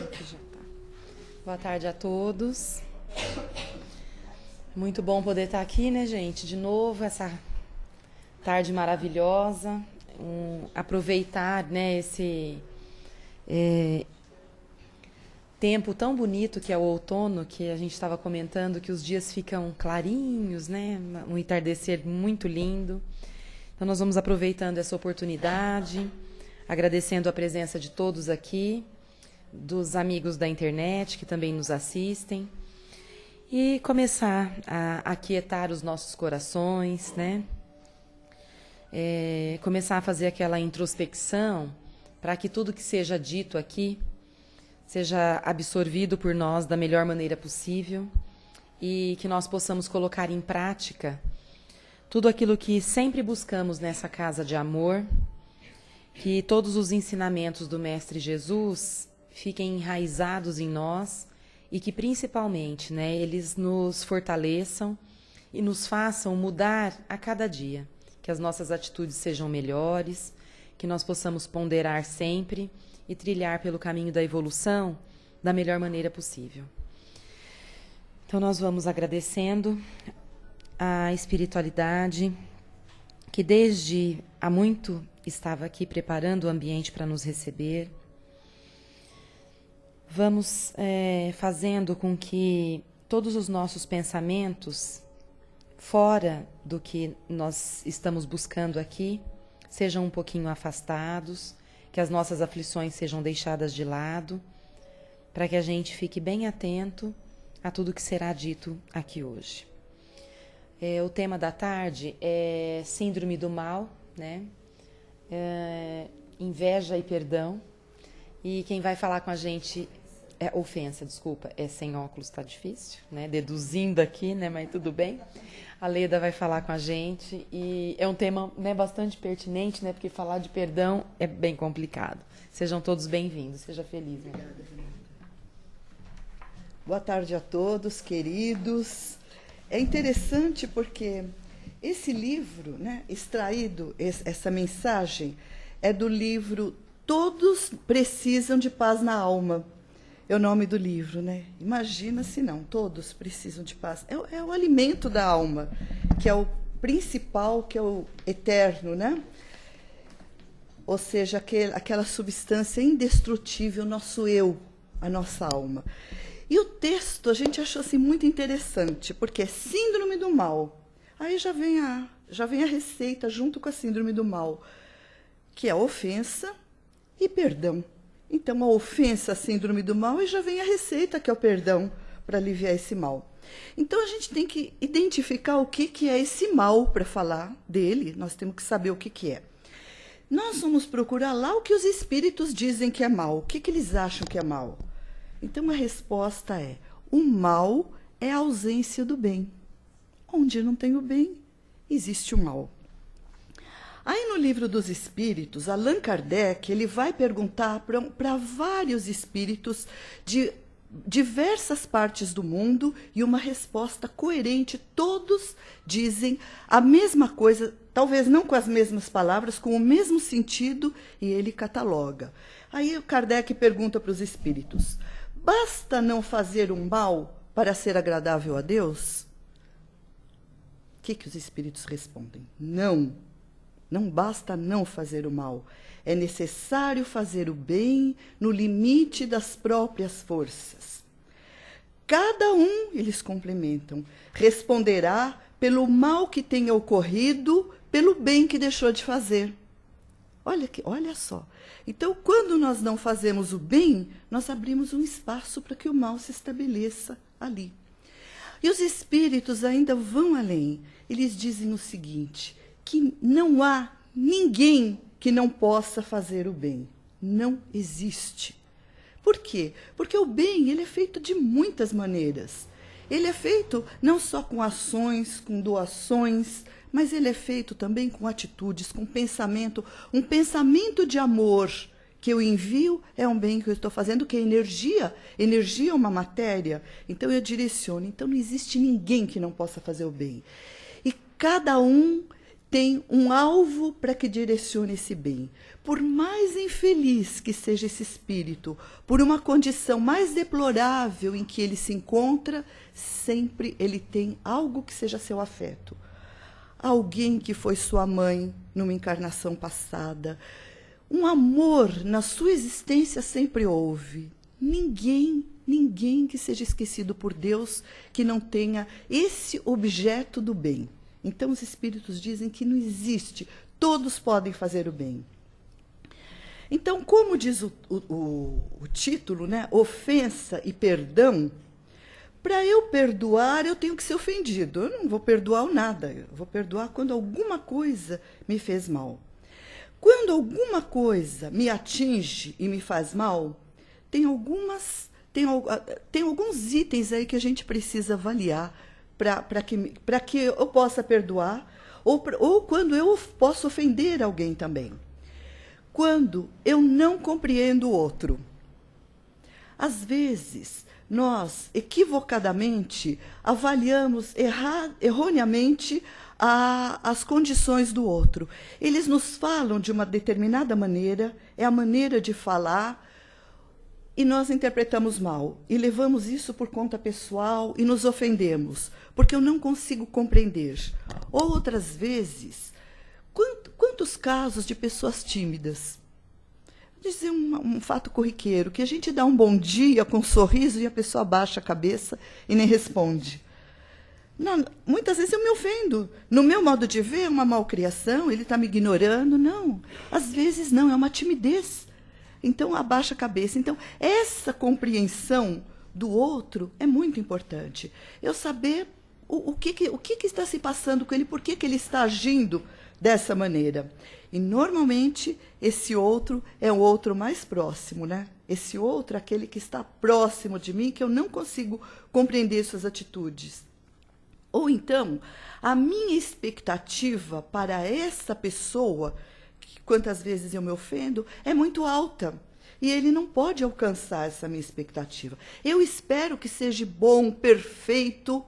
Aqui já tá. Boa tarde a todos. Muito bom poder estar aqui, né, gente? De novo, essa tarde maravilhosa. Aproveitar, né, esse tempo tão bonito que é o outono, que a gente estava comentando, que os dias ficam clarinhos, né? Um entardecer muito lindo. Então, nós vamos aproveitando essa oportunidade, agradecendo a presença de todos aqui, dos amigos da internet que também nos assistem, e começar a aquietar os nossos corações, né? Começar a fazer aquela introspecção para que tudo que seja dito aqui seja absorvido por nós da melhor maneira possível e que nós possamos colocar em prática tudo aquilo que sempre buscamos nessa casa de amor, que todos os ensinamentos do Mestre Jesus fiquem enraizados em nós e que principalmente, né, eles nos fortaleçam e nos façam mudar a cada dia, que as nossas atitudes sejam melhores, que nós possamos ponderar sempre e trilhar pelo caminho da evolução da melhor maneira possível. Então nós vamos agradecendo a espiritualidade que desde há muito estava aqui preparando o ambiente para nos receber. Vamos fazendo com que todos os nossos pensamentos, fora do que nós estamos buscando aqui, sejam um pouquinho afastados, que as nossas aflições sejam deixadas de lado, para que a gente fique bem atento a tudo que será dito aqui hoje. O tema da tarde é Síndrome do Mal, né? Inveja e perdão. E quem vai falar com a gente ofensa, desculpa, sem óculos tá difícil, né? Deduzindo aqui, né? Mas tudo bem. A Leda vai falar com a gente e é um tema, né, bastante pertinente, né? Porque falar de perdão é bem complicado. Sejam todos bem-vindos, seja feliz, né? Obrigada. Boa tarde a todos, queridos. É interessante porque esse livro, né, extraído, essa mensagem, é do livro Todos Precisam de Paz na Alma. É o nome do livro, né? Imagina se não, todos precisam de paz. É o alimento da alma, que é o principal, que é o eterno, né? Ou seja, aquela substância indestrutível, nosso eu, a nossa alma. E o texto a gente achou assim, muito interessante, porque é síndrome do mal. Aí já vem a receita junto com a síndrome do mal, que é a ofensa e perdão. Então, a ofensa, a síndrome do mal, e já vem a receita, que é o perdão, para aliviar esse mal. Então, a gente tem que identificar o que é esse mal para falar dele, nós temos que saber o que é. Nós vamos procurar lá o que os espíritos dizem que é mal, o que eles acham que é mal. Então, a resposta é: o mal é a ausência do bem. Onde não tem o bem, existe o mal. Aí, no Livro dos Espíritos, Allan Kardec ele vai perguntar para vários espíritos de diversas partes do mundo e uma resposta coerente. Todos dizem a mesma coisa, talvez não com as mesmas palavras, com o mesmo sentido, e ele cataloga. Aí, o Kardec pergunta para os espíritos: basta não fazer um mal para ser agradável a Deus? O que os espíritos respondem? Não. Não basta não fazer o mal. É necessário fazer o bem no limite das próprias forças. Cada um, eles complementam, responderá pelo mal que tenha ocorrido, pelo bem que deixou de fazer. Olha só. Então, quando nós não fazemos o bem, nós abrimos um espaço para que o mal se estabeleça ali. E os espíritos ainda vão além. Eles dizem o seguinte: que não há ninguém que não possa fazer o bem. Não existe. Por quê? Porque o bem ele é feito de muitas maneiras. Ele é feito não só com ações, com doações, mas ele é feito também com atitudes, com pensamento. Um pensamento de amor que eu envio é um bem que eu estou fazendo, que é energia. Energia é uma matéria. Então eu direciono. Então não existe ninguém que não possa fazer o bem. E cada um tem um alvo para que direcione esse bem. por mais infeliz que seja esse espírito, por uma condição mais deplorável em que ele se encontra, sempre ele tem algo que seja seu afeto. Alguém que foi sua mãe numa encarnação passada. Um amor na sua existência sempre houve. Ninguém que seja esquecido por Deus que não tenha esse objeto do bem. Então os espíritos dizem que não existe, todos podem fazer o bem. Então, como diz o título, né? Ofensa e perdão, para eu perdoar, eu tenho que ser ofendido. Eu não vou perdoar nada. Eu vou perdoar quando alguma coisa me fez mal. Quando alguma coisa me atinge e me faz mal, tem alguns itens aí que a gente precisa avaliar para que eu possa perdoar, ou quando eu posso ofender alguém também. Quando eu não compreendo o outro. Às vezes, nós, equivocadamente, avaliamos erroneamente as condições do outro. Eles nos falam de uma determinada maneira, é a maneira de falar, e nós interpretamos mal. E levamos isso por conta pessoal e nos ofendemos, porque eu não consigo compreender. Outras vezes, quantos casos de pessoas tímidas? Vou dizer um fato corriqueiro, que a gente dá um bom dia com um sorriso e a pessoa abaixa a cabeça e nem responde. Não, muitas vezes eu me ofendo. No meu modo de ver, é uma malcriação, ele está me ignorando. Não, às vezes não, é uma timidez. Então, abaixa a cabeça. Então, essa compreensão do outro é muito importante. Eu saber o que está se passando com ele, por que ele está agindo dessa maneira. E, normalmente, esse outro é o outro mais próximo, né? Esse outro é aquele que está próximo de mim, que eu não consigo compreender suas atitudes. Ou então, a minha expectativa para essa pessoa, que quantas vezes eu me ofendo, é muito alta. E ele não pode alcançar essa minha expectativa. Eu espero que seja bom, perfeito,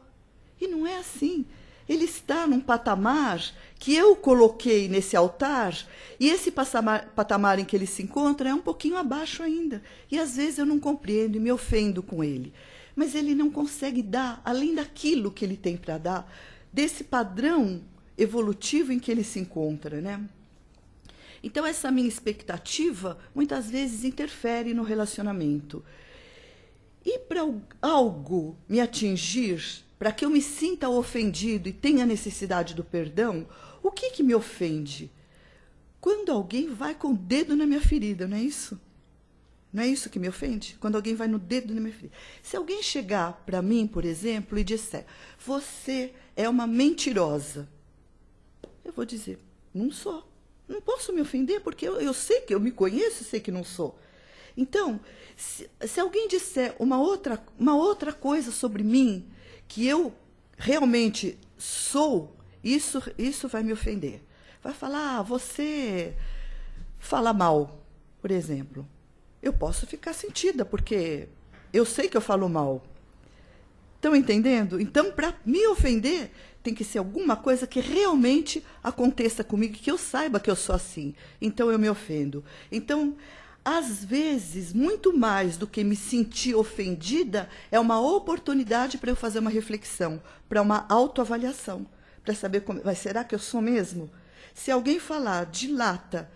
e não é assim. Ele está num patamar que eu coloquei nesse altar, e esse patamar em que ele se encontra é um pouquinho abaixo ainda. E às vezes eu não compreendo e me ofendo com ele. Mas ele não consegue dar, além daquilo que ele tem para dar, desse padrão evolutivo em que ele se encontra, né? Então, essa minha expectativa, muitas vezes, interfere no relacionamento. E para algo me atingir, para que eu me sinta ofendido e tenha necessidade do perdão, o que me ofende? Quando alguém vai com o dedo na minha ferida, não é isso? Não é isso que me ofende? Quando alguém vai no dedo na minha ferida. Se alguém chegar para mim, por exemplo, e disser, você é uma mentirosa, eu vou dizer, não sou. Não posso me ofender, porque eu sei que eu me conheço, sei que não sou. Então, se alguém disser uma outra coisa sobre mim, que eu realmente sou, isso vai me ofender. Vai falar, você fala mal, por exemplo. Eu posso ficar sentida, porque eu sei que eu falo mal. Estão entendendo? Então, para me ofender, tem que ser alguma coisa que realmente aconteça comigo, que eu saiba que eu sou assim. Então, eu me ofendo. Então, às vezes, muito mais do que me sentir ofendida, é uma oportunidade para eu fazer uma reflexão, para uma autoavaliação, para saber mas será que eu sou mesmo? Se alguém falar de lata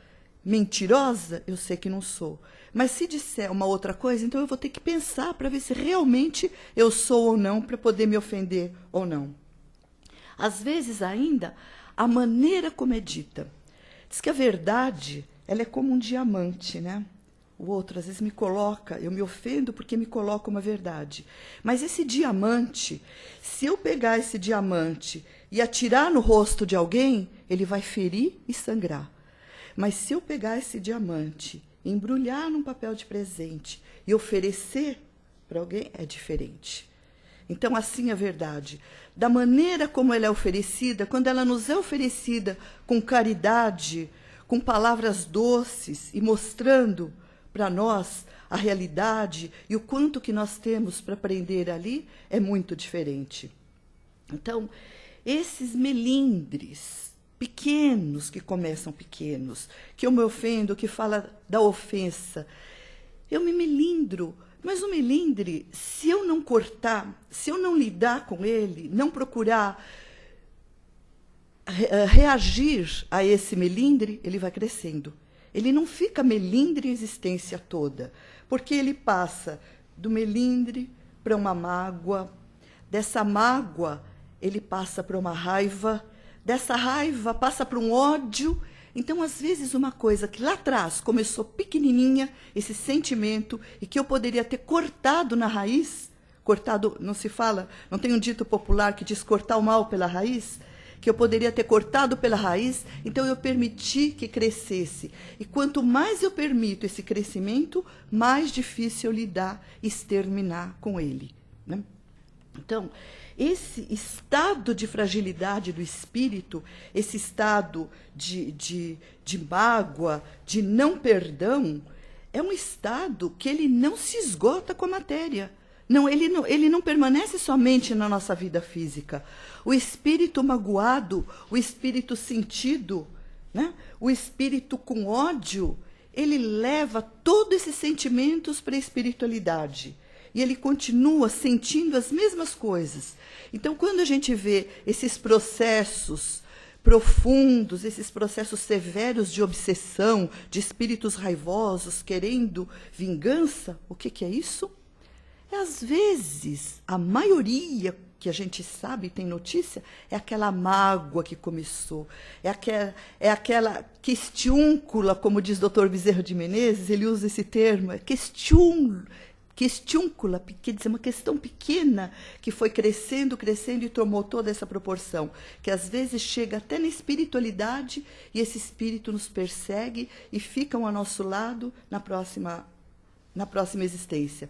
mentirosa, eu sei que não sou. Mas se disser uma outra coisa, então eu vou ter que pensar para ver se realmente eu sou ou não, para poder me ofender ou não. Às vezes ainda, a maneira como é dita. Diz que a verdade, ela é como um diamante, né? O outro às vezes me coloca, eu me ofendo porque me coloca uma verdade. Mas esse diamante, se eu pegar esse diamante e atirar no rosto de alguém, ele vai ferir e sangrar. Mas se eu pegar esse diamante, embrulhar num papel de presente e oferecer para alguém, é diferente. Então, assim é a verdade. Da maneira como ela é oferecida, quando ela nos é oferecida com caridade, com palavras doces e mostrando para nós a realidade e o quanto que nós temos para aprender ali, é muito diferente. Então, esses melindres pequenos que começam pequenos, que eu me ofendo, que fala da ofensa. Eu me melindro, mas o melindre, se eu não cortar, se eu não lidar com ele, não procurar reagir a esse melindre, ele vai crescendo. Ele não fica melindre a existência toda, porque ele passa do melindre para uma mágoa, dessa mágoa ele passa para uma raiva, dessa raiva passa para um ódio. Então, às vezes, uma coisa que lá atrás começou pequenininha, esse sentimento, e que eu poderia ter cortado na raiz, cortado, não se fala, não tem um dito popular que diz cortar o mal pela raiz, que eu poderia ter cortado pela raiz, então eu permiti que crescesse. E quanto mais eu permito esse crescimento, mais difícil eu lidar, exterminar com ele, né? Então, esse estado de fragilidade do espírito, esse estado de mágoa, de não perdão, é um estado que ele não se esgota com a matéria. Ele não permanece somente na nossa vida física. O espírito magoado, o espírito sentido, né? O espírito com ódio, ele leva todos esses sentimentos para a espiritualidade. E ele continua sentindo as mesmas coisas. Então, quando a gente vê esses processos profundos, esses processos severos de obsessão, de espíritos raivosos querendo vingança, o que é isso? Às vezes, a maioria que a gente sabe, tem notícia, é aquela mágoa que começou, é aquela questiúncula, como diz o Dr. Bezerra de Menezes, ele usa esse termo, questiúncula, quer dizer, uma questão pequena que foi crescendo, crescendo e tomou toda essa proporção, que às vezes chega até na espiritualidade e esse espírito nos persegue e ficam ao nosso lado na próxima existência.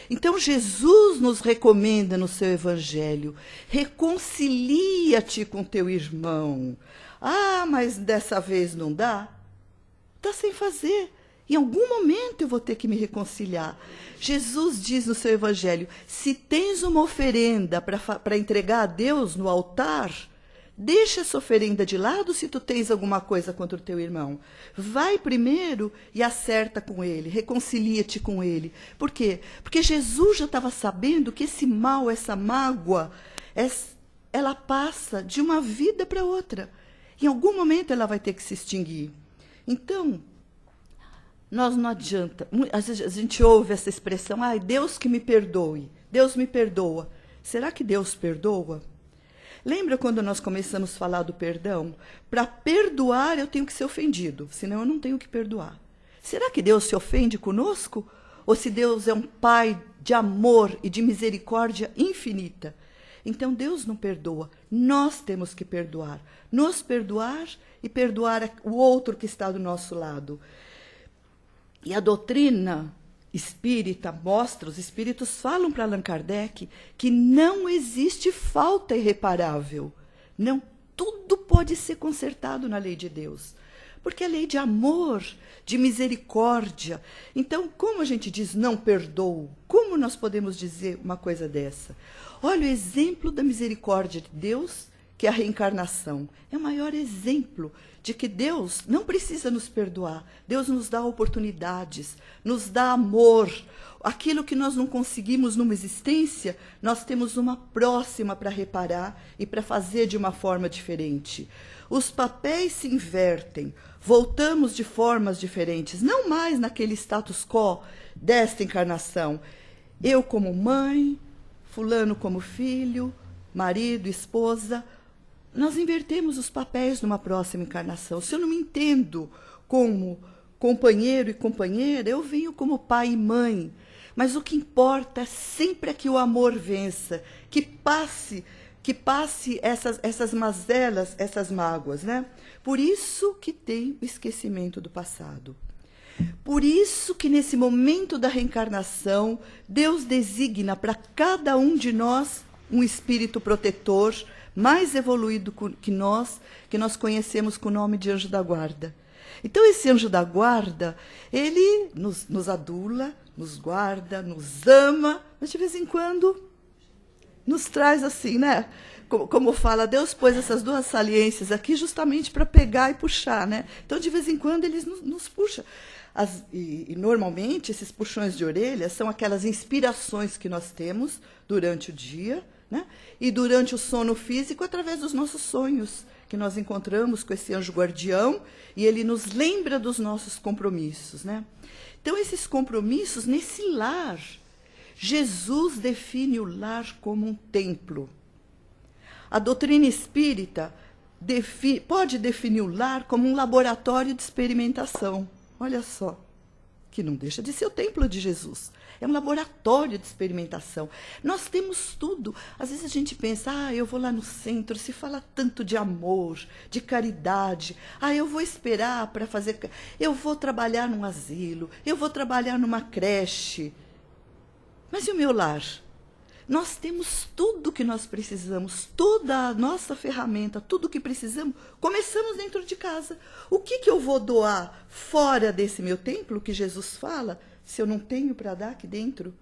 Então, Jesus nos recomenda no seu Evangelho, reconcilia-te com teu irmão. Ah, mas dessa vez não dá? Está sem fazer. Em algum momento eu vou ter que me reconciliar. Jesus diz no seu Evangelho, se tens uma oferenda para entregar a Deus no altar, deixa essa oferenda de lado se tu tens alguma coisa contra o teu irmão. Vai primeiro e acerta com ele, reconcilia-te com ele. Por quê? Porque Jesus já estava sabendo que esse mal, essa mágoa, ela passa de uma vida para outra. Em algum momento ela vai ter que se extinguir. Então, nós não adianta. Às vezes a gente ouve essa expressão, ai, Deus que me perdoe, Deus me perdoa. Será que Deus perdoa? Lembra quando nós começamos a falar do perdão? Para perdoar eu tenho que ser ofendido, senão eu não tenho que perdoar. Será que Deus se ofende conosco? Ou se Deus é um Pai de amor e de misericórdia infinita? Então Deus não perdoa, nós temos que perdoar. Nos perdoar e perdoar o outro que está do nosso lado. E a doutrina espírita mostra, os espíritos falam para Allan Kardec que não existe falta irreparável. Não, tudo pode ser consertado na lei de Deus. Porque é lei de amor, de misericórdia. Então, como a gente diz não perdoo? Como nós podemos dizer uma coisa dessa? Olha o exemplo da misericórdia de Deus, que é a reencarnação. É o maior exemplo de que Deus não precisa nos perdoar. Deus nos dá oportunidades, nos dá amor. Aquilo que nós não conseguimos numa existência, nós temos uma próxima para reparar e para fazer de uma forma diferente. Os papéis se invertem, voltamos de formas diferentes, não mais naquele status quo desta encarnação. Eu como mãe, fulano como filho, marido, esposa. Nós invertemos os papéis numa próxima encarnação. Se eu não me entendo como companheiro e companheira, eu venho como pai e mãe. Mas o que importa sempre é que o amor vença, que passe essas mazelas, essas mágoas, né? Por isso que tem o esquecimento do passado. Por isso que nesse momento da reencarnação, Deus designa para cada um de nós um espírito protetor, mais evoluído que nós conhecemos com o nome de anjo da guarda. Então, esse anjo da guarda, ele nos adula, nos guarda, nos ama, mas de vez em quando nos traz assim, né? Como fala, Deus pôs essas duas saliências aqui justamente para pegar e puxar, né? Então, de vez em quando, eles nos puxam. E normalmente, esses puxões de orelha são aquelas inspirações que nós temos durante o dia, né? E durante o sono físico, através dos nossos sonhos, que nós encontramos com esse anjo guardião, e ele nos lembra dos nossos compromissos, né? Então, esses compromissos, nesse lar, Jesus define o lar como um templo. A doutrina espírita pode definir o lar como um laboratório de experimentação. Olha só, que não deixa de ser o templo de Jesus. É um laboratório de experimentação. Nós temos tudo. Às vezes a gente pensa, eu vou lá no centro, se fala tanto de amor, de caridade. Eu vou esperar para fazer... Eu vou trabalhar num asilo, eu vou trabalhar numa creche. Mas e o meu lar? Nós temos tudo o que nós precisamos, toda a nossa ferramenta, tudo o que precisamos, começamos dentro de casa. O que eu vou doar fora desse meu templo, que Jesus fala, se eu não tenho para dar aqui dentro?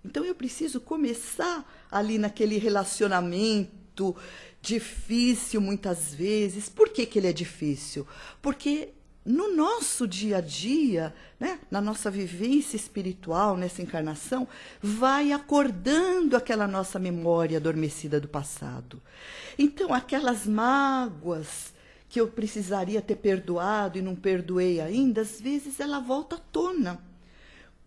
Então eu preciso começar ali naquele relacionamento difícil muitas vezes. Por que ele é difícil? Porque no nosso dia a dia, né, na nossa vivência espiritual, nessa encarnação, vai acordando aquela nossa memória adormecida do passado. Então, aquelas mágoas que eu precisaria ter perdoado e não perdoei ainda, às vezes ela volta à tona.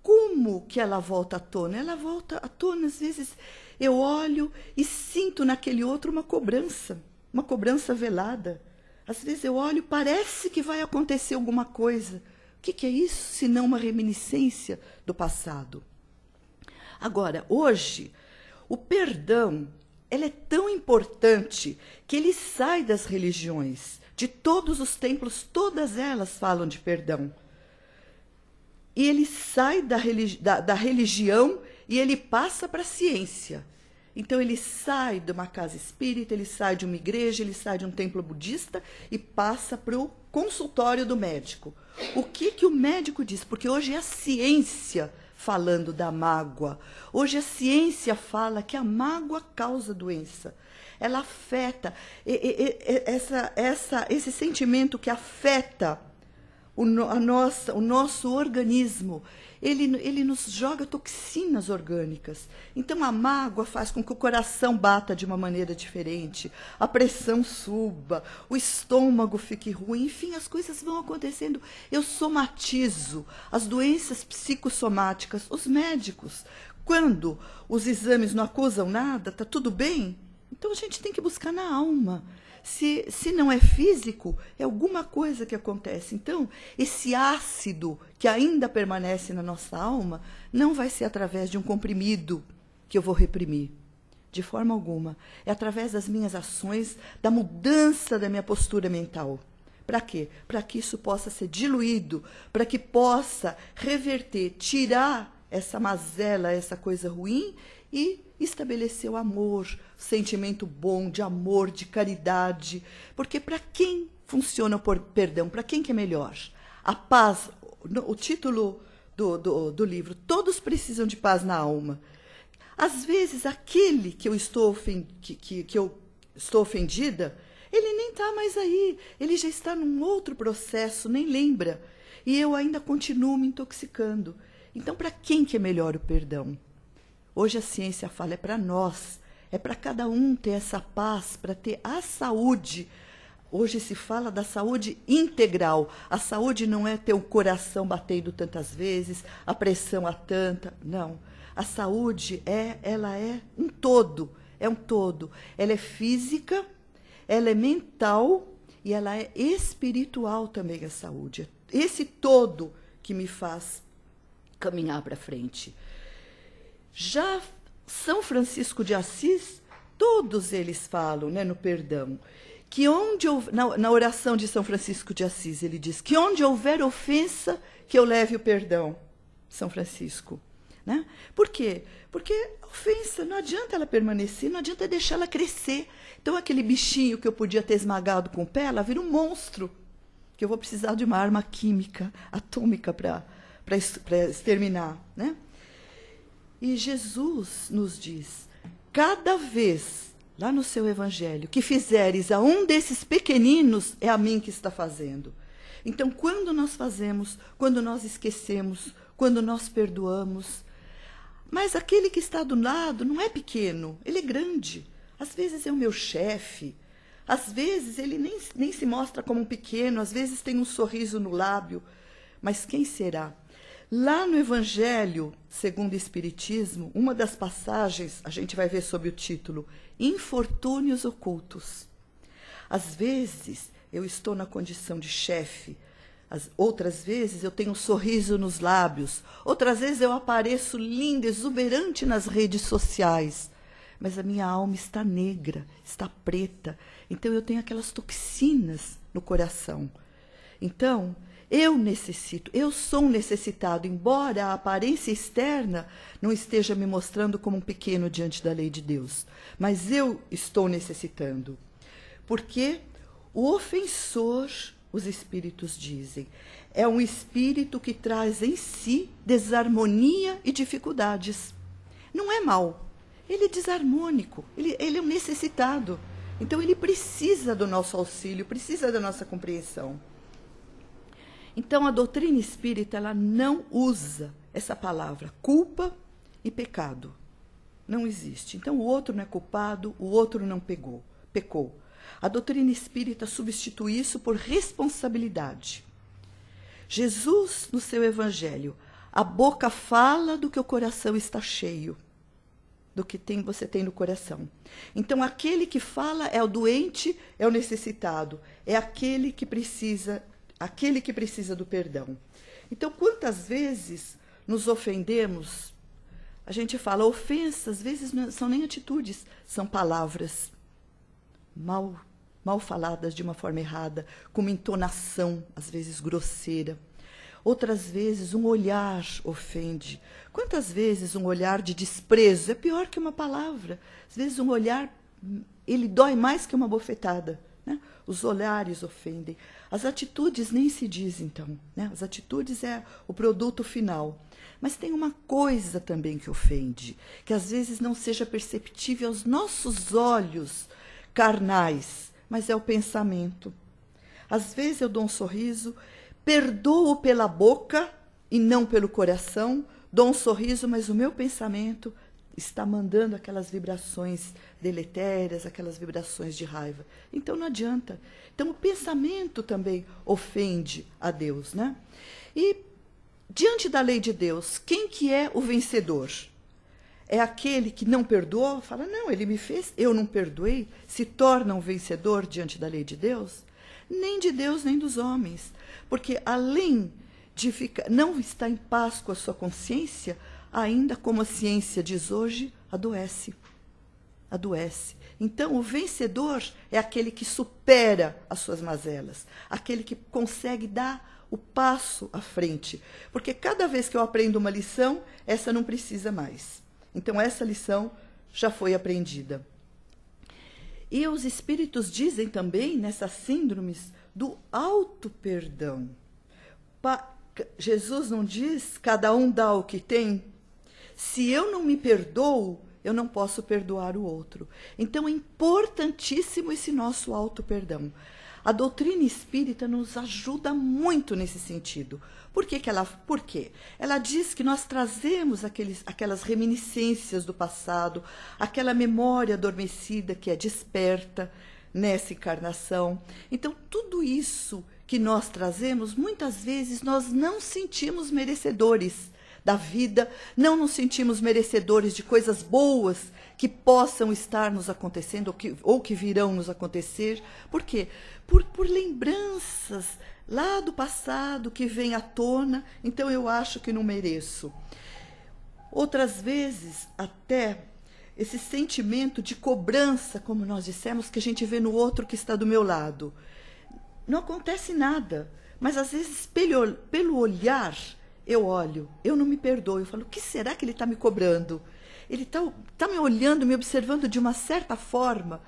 Como que ela volta à tona? Ela volta à tona, às vezes eu olho e sinto naquele outro uma cobrança velada. Às vezes eu olho, parece que vai acontecer alguma coisa. O que é isso, se não uma reminiscência do passado? Agora, hoje, o perdão, ele é tão importante que ele sai das religiões. De todos os templos, todas elas falam de perdão. E ele sai da religião e ele passa para a ciência. Então, ele sai de uma casa espírita, ele sai de uma igreja, ele sai de um templo budista e passa para o consultório do médico. O que o médico diz? Porque hoje é a ciência falando da mágoa. Hoje a ciência fala que a mágoa causa doença. Ela afeta, esse sentimento que afeta o nosso organismo, ele nos joga toxinas orgânicas. Então, a mágoa faz com que o coração bata de uma maneira diferente, a pressão suba, o estômago fique ruim, enfim, as coisas vão acontecendo. Eu somatizo as doenças psicossomáticas. Os médicos, quando os exames não acusam nada, está tudo bem, então a gente tem que buscar na alma. Se não é físico, é alguma coisa que acontece. Então, esse ácido que ainda permanece na nossa alma não vai ser através de um comprimido que eu vou reprimir. De forma alguma. É através das minhas ações, da mudança da minha postura mental. Para quê? Para que isso possa ser diluído, para que possa reverter, tirar essa mazela, essa coisa ruim e estabelecer o amor, sentimento bom, de amor, de caridade. Porque para quem funciona o perdão? Para quem que é melhor? A paz, o título do livro, todos precisam de paz na alma. Às vezes, aquele que eu estou ofendida, ele nem está mais aí, ele já está num outro processo, nem lembra. E eu ainda continuo me intoxicando. Então, para quem que é melhor o perdão? Hoje a ciência fala, é para nós, é para cada um ter essa paz, para ter a saúde. Hoje se fala da saúde integral. A saúde não é ter o coração batendo tantas vezes, a pressão a tanta, não. A saúde ela é um todo, Ela é física, ela é mental e ela é espiritual também, a saúde. Esse todo que me faz caminhar para frente. Já São Francisco de Assis, todos eles falam, né, no perdão, que na oração de São Francisco de Assis, ele diz que onde houver ofensa, que eu leve o perdão. São Francisco. Né? Por quê? Porque a ofensa, não adianta ela permanecer, não adianta deixar ela crescer. Então, aquele bichinho que eu podia ter esmagado com o pé, ela vira um monstro, que eu vou precisar de uma arma química, atômica, para exterminar. Né? E Jesus nos diz, cada vez, lá no seu evangelho, que fizeres a um desses pequeninos, é a mim que está fazendo. Então, quando nós fazemos, quando nós esquecemos, quando nós perdoamos, mas aquele que está do lado não é pequeno, ele é grande. Às vezes é o meu chefe, às vezes ele nem se mostra como um pequeno, às vezes tem um sorriso no lábio, mas quem será? Lá no Evangelho, segundo o Espiritismo, uma das passagens, a gente vai ver sob o título Infortúnios Ocultos. Às vezes, eu estou na condição de chefe, outras vezes eu tenho um sorriso nos lábios, outras vezes eu apareço linda, exuberante nas redes sociais, mas a minha alma está negra, está preta, então eu tenho aquelas toxinas no coração. Então, eu sou um necessitado, embora a aparência externa não esteja me mostrando como um pequeno diante da lei de Deus, mas eu estou necessitando. Porque o ofensor, os espíritos dizem, é um espírito que traz em si desarmonia e dificuldades. Não é mau, ele é desarmônico, ele é um necessitado. Então ele precisa do nosso auxílio, precisa da nossa compreensão. Então, a doutrina espírita ela não usa essa palavra culpa e pecado. Não existe. Então, o outro não é culpado, o outro não pecou. A doutrina espírita substitui isso por responsabilidade. Jesus, no seu evangelho, a boca fala do que o coração está cheio, do que você tem no coração. Então, aquele que fala é o doente, é o necessitado, é aquele que precisa do perdão. Então, quantas vezes nos ofendemos? A gente fala, ofensas, às vezes não são nem atitudes, são palavras mal faladas de uma forma errada, com uma entonação, às vezes grosseira. Outras vezes, um olhar ofende. Quantas vezes um olhar de desprezo é pior que uma palavra? Às vezes um olhar, ele dói mais que uma bofetada. Né? Os olhares ofendem. As atitudes nem se diz, então. Né? As atitudes é o produto final. Mas tem uma coisa também que ofende, que às vezes não seja perceptível aos nossos olhos carnais, mas é o pensamento. Às vezes eu dou um sorriso, perdoo pela boca e não pelo coração, dou um sorriso, mas o meu pensamento está mandando aquelas vibrações deletérias, aquelas vibrações de raiva. Então não adianta. Então o pensamento também ofende a Deus, né? E diante da lei de Deus, quem que é o vencedor? É aquele que não perdoou? Fala, não, ele me fez, eu não perdoei, se torna um vencedor diante da lei de Deus? Nem de Deus, nem dos homens. Porque além de não estar em paz com a sua consciência, ainda como a ciência diz hoje, adoece. Adoece. Então, o vencedor é aquele que supera as suas mazelas, aquele que consegue dar o passo à frente. Porque cada vez que eu aprendo uma lição, essa não precisa mais. Então, essa lição já foi aprendida. E os espíritos dizem também, nessas síndromes, do auto-perdão. Jesus não diz, cada um dá o que tem? Se eu não me perdoo, eu não posso perdoar o outro. Então, é importantíssimo esse nosso auto-perdão. A doutrina espírita nos ajuda muito nesse sentido. Por quê? Ela diz que nós trazemos aquelas reminiscências do passado, aquela memória adormecida que é desperta nessa encarnação. Então, tudo isso que nós trazemos, muitas vezes nós não sentimos merecedores da vida, não nos sentimos merecedores de coisas boas que possam estar nos acontecendo ou que virão nos acontecer. Por quê? Por lembranças lá do passado que vem à tona, então eu acho que não mereço. Outras vezes, até esse sentimento de cobrança, como nós dissemos, que a gente vê no outro que está do meu lado. Não acontece nada, mas às vezes pelo olhar, eu olho, eu não me perdoo, eu falo, o que será que ele está me cobrando? Ele está me olhando, me observando de uma certa forma,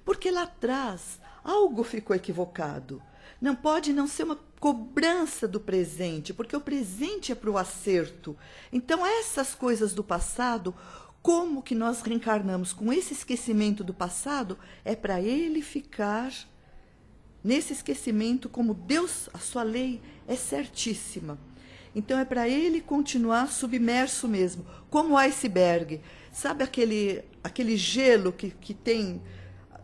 porque lá atrás algo ficou equivocado. Não pode não ser uma cobrança do presente, porque o presente é para o acerto. Então, essas coisas do passado como que nós reencarnamos com esse esquecimento do passado, é para ele ficar nesse esquecimento, como Deus, a sua lei é certíssima. Então é para ele continuar submerso mesmo, como o iceberg. Sabe aquele gelo que tem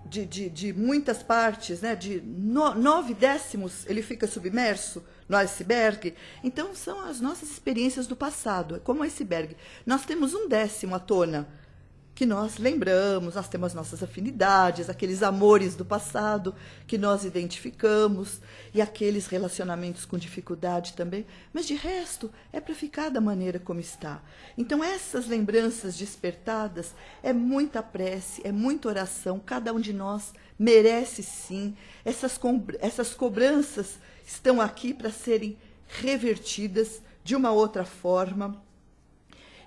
de muitas partes, né? De 9/10 ele fica submerso no iceberg? Então são as nossas experiências do passado, é como o iceberg. Nós temos 1/10 à tona, que nós lembramos, nós temos nossas afinidades, aqueles amores do passado que nós identificamos, e aqueles relacionamentos com dificuldade também, mas de resto é para ficar da maneira como está. Então essas lembranças despertadas é muita prece, é muita oração, cada um de nós merece sim, essas cobranças estão aqui para serem revertidas de uma outra forma.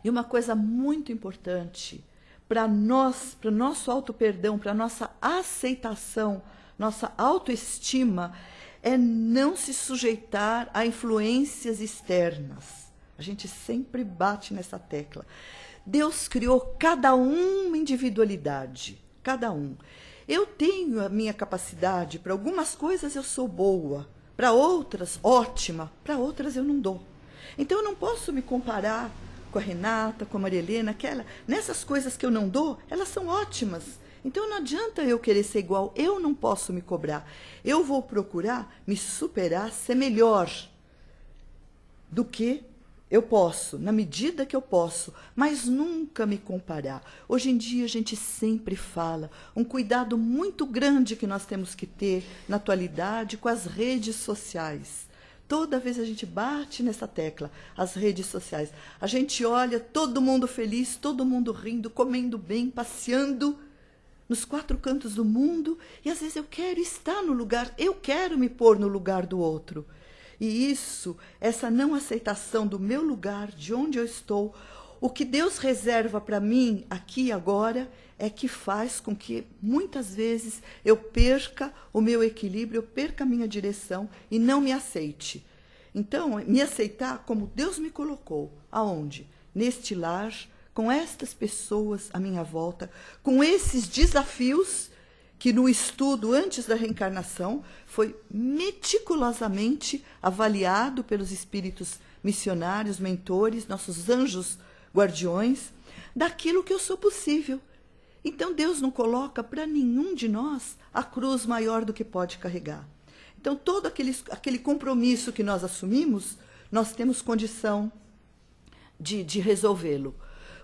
E uma coisa muito importante, para nós, para o nosso auto-perdão, para a nossa aceitação, nossa autoestima, é não se sujeitar a influências externas. A gente sempre bate nessa tecla. Deus criou cada um uma individualidade, cada um. Eu tenho a minha capacidade, para algumas coisas eu sou boa, para outras, ótima, para outras eu não dou. Então eu não posso me comparar com a Renata, com a Maria Helena, nessas coisas que eu não dou, elas são ótimas. Então não adianta eu querer ser igual, eu não posso me cobrar. Eu vou procurar me superar, ser melhor do que eu posso, na medida que eu posso, mas nunca me comparar. Hoje em dia a gente sempre fala, um cuidado muito grande que nós temos que ter na atualidade com as redes sociais. Toda vez a gente bate nessa tecla, as redes sociais. A gente olha todo mundo feliz, todo mundo rindo, comendo bem, passeando nos 4 cantos do mundo. E às vezes eu quero estar no lugar, eu quero me pôr no lugar do outro. E isso, essa não aceitação do meu lugar, de onde eu estou, o que Deus reserva para mim aqui e agora, é que faz com que muitas vezes eu perca o meu equilíbrio, eu perca a minha direção e não me aceite. Então, me aceitar como Deus me colocou. Aonde? Neste lar, com estas pessoas à minha volta, com esses desafios que no estudo antes da reencarnação foi meticulosamente avaliado pelos espíritos missionários, mentores, nossos anjos guardiões, daquilo que eu sou possível. Então Deus não coloca para nenhum de nós a cruz maior do que pode carregar. Então todo aquele compromisso que nós assumimos, nós temos condição de resolvê-lo.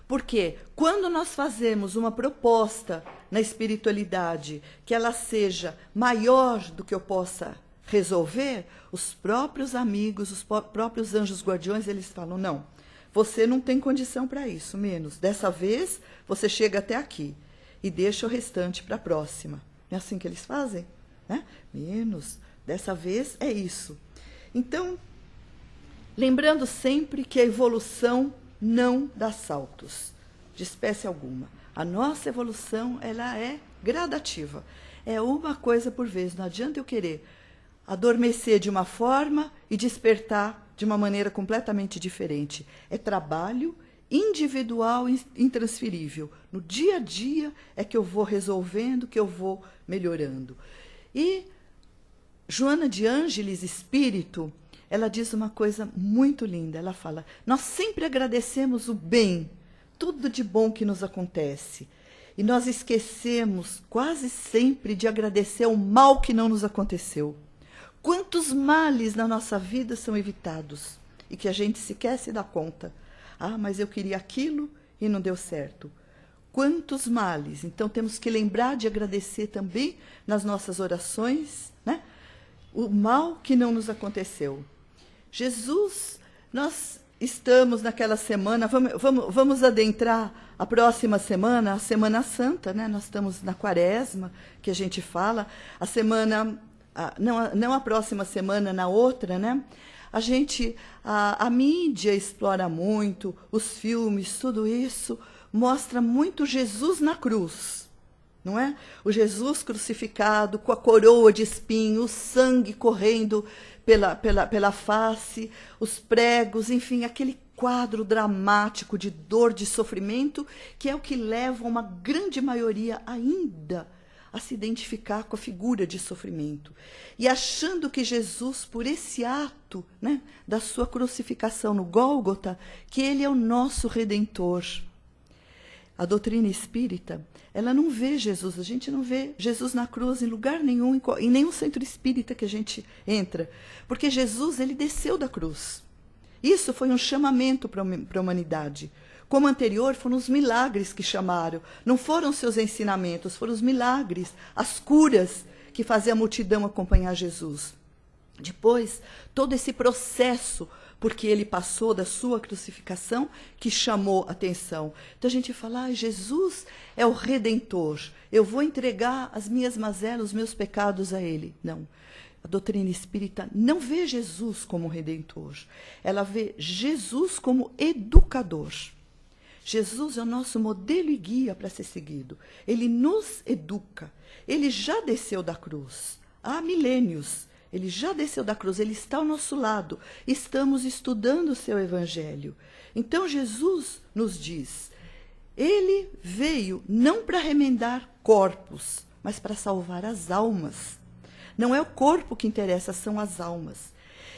Porque quando nós fazemos uma proposta na espiritualidade que ela seja maior do que eu possa resolver, os próprios amigos, os próprios anjos guardiões, eles falam, não, você não tem condição para isso, menos. Dessa vez, você chega até aqui e deixa o restante para a próxima. Não é assim que eles fazem? Né? Menos. Dessa vez é isso. Então, lembrando sempre que a evolução não dá saltos, de espécie alguma. A nossa evolução, ela é gradativa. É uma coisa por vez. Não adianta eu querer adormecer de uma forma e despertar de uma maneira completamente diferente. É trabalho individual e intransferível. No dia a dia é que eu vou resolvendo, que eu vou melhorando. E Joana de Ângeles, espírito, ela diz uma coisa muito linda. Ela fala, nós sempre agradecemos o bem, tudo de bom que nos acontece. E nós esquecemos quase sempre de agradecer o mal que não nos aconteceu. Quantos males na nossa vida são evitados e que a gente sequer se dá conta. Ah, mas eu queria aquilo e não deu certo. Quantos males. Então temos que lembrar de agradecer também nas nossas orações, né? O mal que não nos aconteceu. Jesus, nós estamos naquela semana, vamos adentrar a próxima semana, a Semana Santa, né? Nós estamos na Quaresma, que a gente fala, a semana, não a próxima semana, na outra, né? A mídia explora muito, os filmes, tudo isso mostra muito Jesus na cruz, não é? O Jesus crucificado, com a coroa de espinho, o sangue correndo pela face, os pregos, enfim, aquele quadro dramático de dor, de sofrimento, que é o que leva uma grande maioria ainda a se identificar com a figura de sofrimento. E achando que Jesus, por esse ato, né, da sua crucificação no Gólgota, que ele é o nosso Redentor. A doutrina espírita, ela não vê Jesus, a gente não vê Jesus na cruz em lugar nenhum, em nenhum centro espírita que a gente entra, porque Jesus, ele desceu da cruz. Isso foi um chamamento para a humanidade. Como anterior, foram os milagres que chamaram, não foram seus ensinamentos, foram os milagres, as curas que faziam a multidão acompanhar Jesus. Depois, todo esse processo, porque ele passou da sua crucificação, que chamou atenção. Então a gente fala, Jesus é o Redentor, eu vou entregar as minhas mazelas, os meus pecados a ele. Não. A doutrina espírita não vê Jesus como Redentor, ela vê Jesus como educador. Jesus é o nosso modelo e guia para ser seguido. Ele nos educa. Ele já desceu da cruz há milênios. Ele já desceu da cruz, ele está ao nosso lado. Estamos estudando o seu evangelho. Então Jesus nos diz, ele veio não para remendar corpos, mas para salvar as almas. Não é o corpo que interessa, são as almas.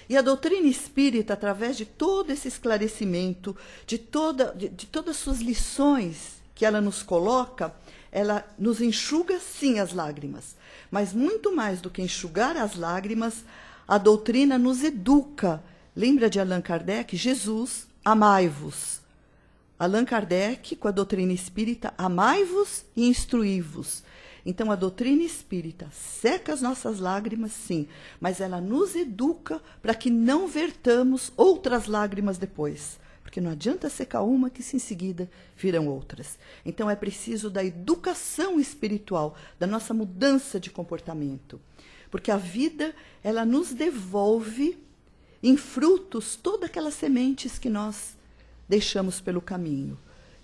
E a doutrina espírita, através de todo esse esclarecimento, de todas as suas lições que ela nos coloca, ela nos enxuga, sim, as lágrimas. Mas muito mais do que enxugar as lágrimas, a doutrina nos educa. Lembra de Allan Kardec? Jesus, amai-vos. Allan Kardec, com a doutrina espírita, amai-vos e instruí-vos. Então, a doutrina espírita seca as nossas lágrimas, sim, mas ela nos educa para que não vertamos outras lágrimas depois. Porque não adianta secar uma que se em seguida virão outras. Então, é preciso da educação espiritual, da nossa mudança de comportamento. Porque a vida, ela nos devolve em frutos todas aquelas sementes que nós deixamos pelo caminho.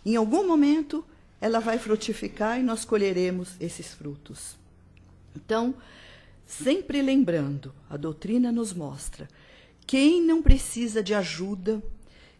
Em algum momento, ela vai frutificar e nós colheremos esses frutos. Então, sempre lembrando, a doutrina nos mostra, quem não precisa de ajuda,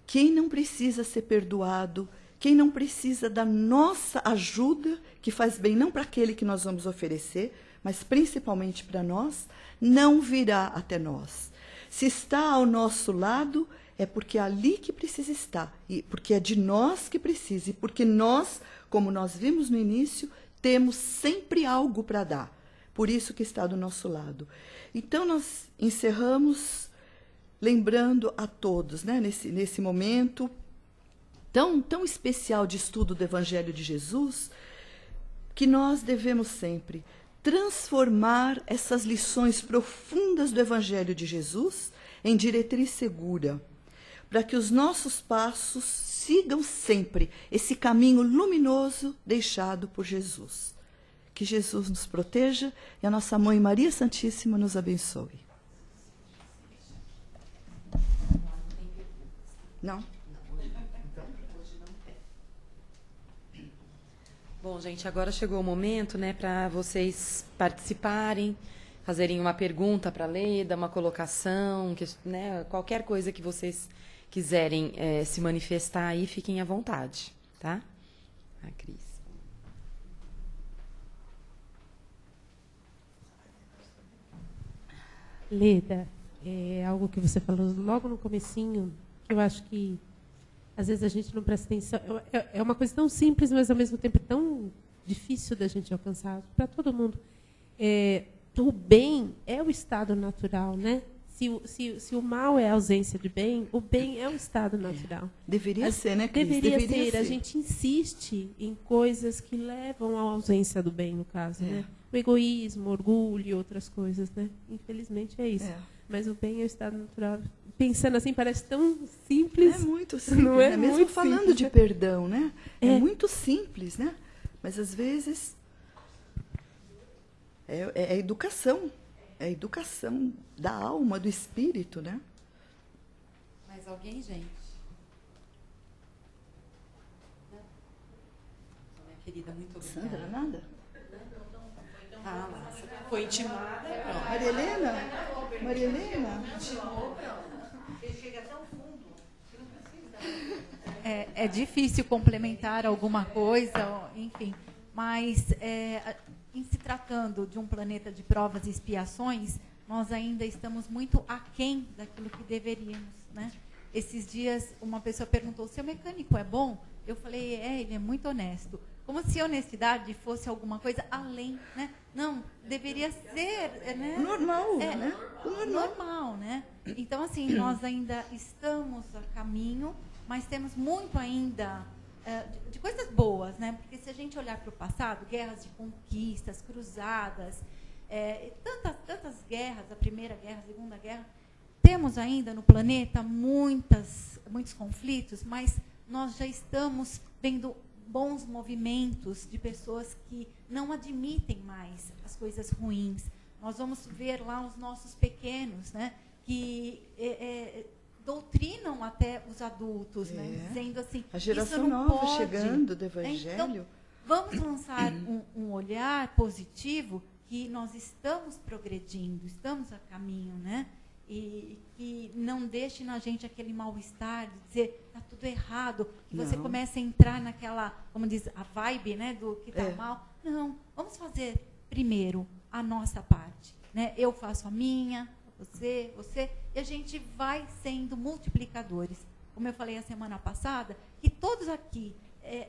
quem não precisa ser perdoado, quem não precisa da nossa ajuda, que faz bem não para aquele que nós vamos oferecer, mas principalmente para nós, não virá até nós. Se está ao nosso lado, é porque é ali que precisa estar, e porque é de nós que precisa, e porque nós, como nós vimos no início, temos sempre algo para dar. Por isso que está do nosso lado. Então, nós encerramos lembrando a todos, né, nesse momento tão especial de estudo do Evangelho de Jesus, que nós devemos sempre transformar essas lições profundas do Evangelho de Jesus em diretriz segura, para que os nossos passos sigam sempre esse caminho luminoso deixado por Jesus. Que Jesus nos proteja e a nossa Mãe Maria Santíssima nos abençoe. Não? Bom, gente, agora chegou o momento, né, para vocês participarem, fazerem uma pergunta para a Leda, uma colocação, né, qualquer coisa que vocês quiserem se manifestar aí, fiquem à vontade, tá? A Cris. Leda, é algo que você falou logo no comecinho, que eu acho que às vezes a gente não presta atenção. É uma coisa tão simples, mas ao mesmo tempo tão difícil da gente alcançar para todo mundo. O bem é o estado natural, né? Se o mal é a ausência de bem, o bem é o estado natural. Deveria ser, né, Cris? Deveria ser. A gente insiste em coisas que levam à ausência do bem, no caso, né? O egoísmo, o orgulho e outras coisas, né? Infelizmente é isso. Mas o bem é o estado natural. Pensando assim, parece tão simples. É muito simples, não é? Né? Mesmo muito falando simples, de perdão, né? É muito simples, né? Mas às vezes é educação. É a educação da alma, do espírito, né? Mais alguém, gente? Minha querida, muito obrigada. Sandra, nada? Ah, lá. Foi intimada. Pronto. Maria Helena? Maria Helena? Ele chega até o fundo. Você não precisa. é difícil complementar alguma coisa, enfim, mas em se tratando de um planeta de provas e expiações, nós ainda estamos muito aquém daquilo que deveríamos, né? Esses dias, uma pessoa perguntou, seu mecânico é bom? Eu falei, ele é muito honesto. Como se honestidade fosse alguma coisa além, né? Não, deveria ser, né? Normal, né? Normal, né? Então, assim, nós ainda estamos a caminho, mas temos muito ainda de coisas boas, né? Porque se a gente olhar para o passado, guerras de conquistas, cruzadas, tantas guerras, a Primeira Guerra, a Segunda Guerra, temos ainda no planeta muitos conflitos, mas nós já estamos vendo bons movimentos de pessoas que não admitem mais as coisas ruins. Nós vamos ver lá os nossos pequenos, né, que doutrinam até os adultos, né, dizendo assim, a geração isso não nova pode. chegando do Evangelho. Então, vamos lançar um olhar positivo que nós estamos progredindo, estamos a caminho, né? E que não deixe na gente aquele mal-estar de dizer está tudo errado, que você comece a entrar naquela, como diz, a vibe, né, do que está mal. Não, vamos fazer primeiro a nossa parte, né? Eu faço a minha, você, e a gente vai sendo multiplicadores. Como eu falei a semana passada, que todos aqui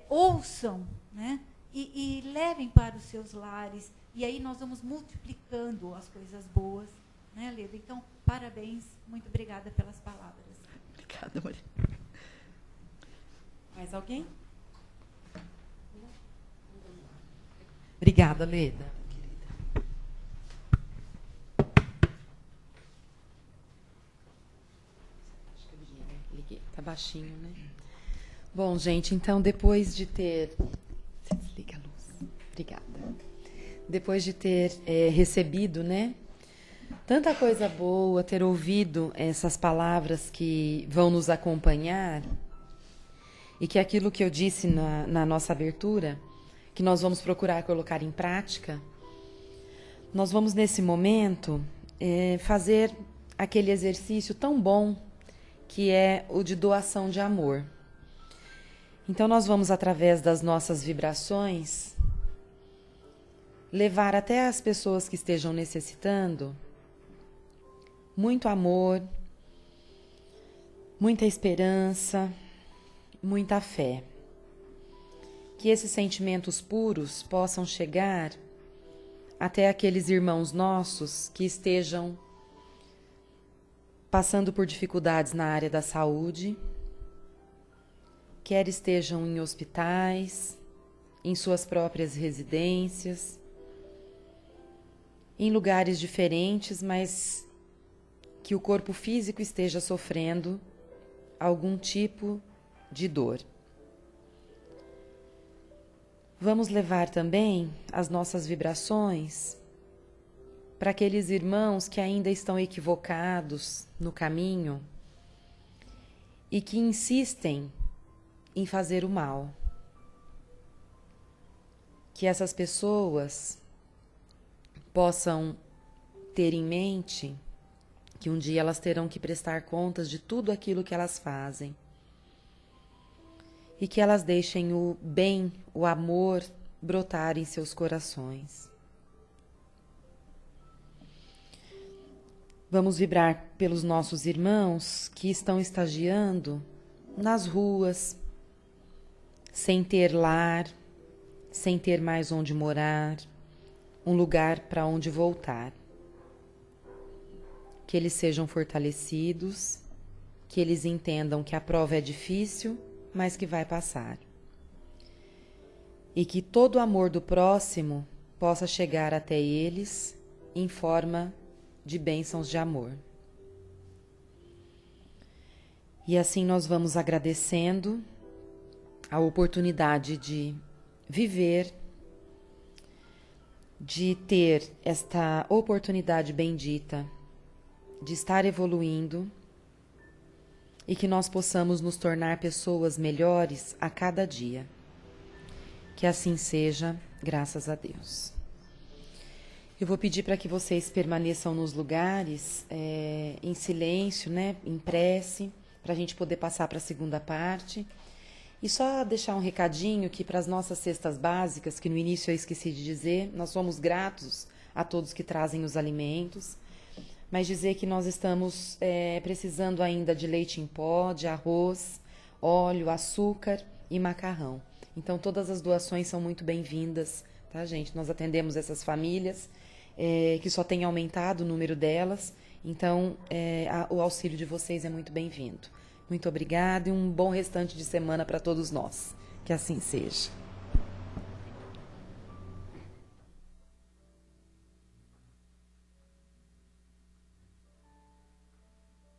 ouçam, né, e levem para os seus lares, e aí nós vamos multiplicando as coisas boas, né, Leda? Então, parabéns, muito obrigada pelas palavras. Obrigada, Maria. Mais alguém? Obrigada, Leda. Liguei. Tá baixinho, né? Bom, gente, então depois de ter... Você desliga a luz. Obrigada. Depois de ter recebido, né, tanta coisa boa, ter ouvido essas palavras que vão nos acompanhar, e que aquilo que eu disse na nossa abertura, que nós vamos procurar colocar em prática, nós vamos, nesse momento, fazer aquele exercício tão bom que é o de doação de amor. Então, nós vamos, através das nossas vibrações, levar até as pessoas que estejam necessitando muito amor, muita esperança, muita fé. Que esses sentimentos puros possam chegar até aqueles irmãos nossos que estejam passando por dificuldades na área da saúde, quer estejam em hospitais, em suas próprias residências, em lugares diferentes, mas que o corpo físico esteja sofrendo algum tipo de dor. Vamos levar também as nossas vibrações para aqueles irmãos que ainda estão equivocados no caminho e que insistem em fazer o mal. Que essas pessoas possam ter em mente que um dia elas terão que prestar contas de tudo aquilo que elas fazem. E que elas deixem o bem, o amor brotar em seus corações. Vamos vibrar pelos nossos irmãos que estão estagiando nas ruas, sem ter lar, sem ter mais onde morar, um lugar para onde voltar. Que eles sejam fortalecidos, que eles entendam que a prova é difícil, mas que vai passar. E que todo o amor do próximo possa chegar até eles em forma de bênçãos de amor. E assim nós vamos agradecendo a oportunidade de viver, de ter esta oportunidade bendita de estar evoluindo e que nós possamos nos tornar pessoas melhores a cada dia. Que assim seja, graças a Deus. Eu vou pedir para que vocês permaneçam nos lugares, em silêncio, né, em prece, para a gente poder passar para a segunda parte. E só deixar um recadinho que para as nossas cestas básicas, que no início eu esqueci de dizer, nós somos gratos a todos que trazem os alimentos, mas dizer que nós estamos precisando ainda de leite em pó, de arroz, óleo, açúcar e macarrão. Então todas as doações são muito bem-vindas, tá, gente? Nós atendemos essas famílias que só tem aumentado o número delas, então o auxílio de vocês é muito bem-vindo. Muito obrigada e um bom restante de semana para todos nós. Que assim seja.